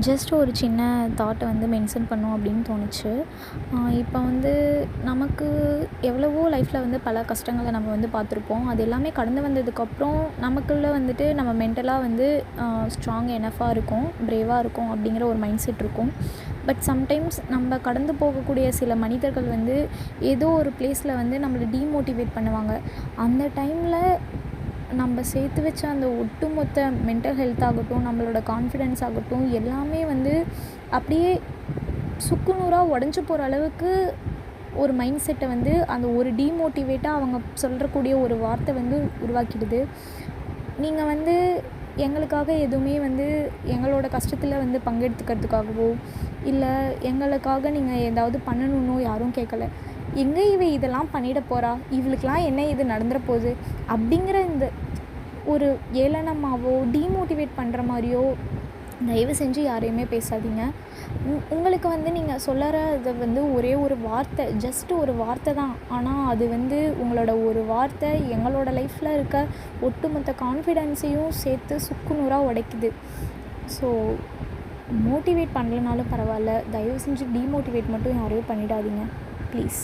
Just ஒரு சின்ன தாட்டை வந்து மென்ஷன் பண்ணணும் அப்படின்னு தோணுச்சு. இப்போ வந்து நமக்கு எவ்வளவோ லைஃப்பில் வந்து பல கஷ்டங்களை நம்ம வந்து பார்த்துருப்போம். அது எல்லாமே கடந்து வந்ததுக்கப்புறம் நமக்குள்ளே வந்துட்டு நம்ம மென்டலாக வந்து ஸ்ட்ராங் எனஃபாக இருக்கும், பிரேவாக இருக்கும் அப்படிங்கிற ஒரு மைண்ட் செட் இருக்கும். பட் சம்டைம்ஸ் நம்ம கடந்து போகக்கூடிய சில மனிதர்கள் வந்து ஏதோ ஒரு ப்ளேஸில் வந்து நம்மளை டீமோட்டிவேட் பண்ணுவாங்க. அந்த டைமில் நம்ம சேர்த்து வச்ச அந்த ஒட்டுமொத்த மென்டல் ஹெல்த் ஆகட்டும், நம்மளோட கான்ஃபிடென்ஸ் ஆகட்டும், எல்லாமே வந்து அப்படியே சுக்குநூறாக உடஞ்சி போகிற அளவுக்கு ஒரு மைண்ட் செட்டை வந்து அந்த ஒரு டீமோட்டிவேட்டாக அவங்க சொல்கிறக்கூடிய ஒரு வார்த்தை வந்து உருவாக்கிடுது. நீங்கள் வந்து எங்களுக்காக எதுவுமே வந்து எங்களோட கஷ்டத்தில் வந்து பங்கெடுத்துக்கிறதுக்காகவோ, இல்லை எங்களுக்காக நீங்கள் ஏதாவது பண்ணணுன்னோ யாரும் கேட்கல. எங்கே இதெல்லாம் பண்ணிட போகிறா, இவளுக்கெலாம் என்ன இது நடந்துட போகுது அப்படிங்கிற இந்த ஒரு ஏளனமாவோ டீமோட்டிவேட் பண்ணுற மாதிரியோ தயவு செஞ்சு யாரையுமே பேசாதீங்க. உங்களுக்கு வந்து நீங்கள் சொல்லறது வந்து ஒரே ஒரு வார்த்தை, ஜஸ்ட் ஒரு வார்த்தை தான். ஆனால் அது வந்து உங்களோட ஒரு வார்த்தை எங்களோட லைஃப்பில் இருக்க ஒட்டுமொத்த கான்ஃபிடென்ஸையும் சேர்த்து சுக்குநூறாக உடைக்குது. ஸோ மோட்டிவேட் பண்ணலனாலும் பரவாயில்ல, தயவு செஞ்சு டீமோட்டிவேட் மட்டும் யாரையும் பண்ணிடாதீங்க ப்ளீஸ்.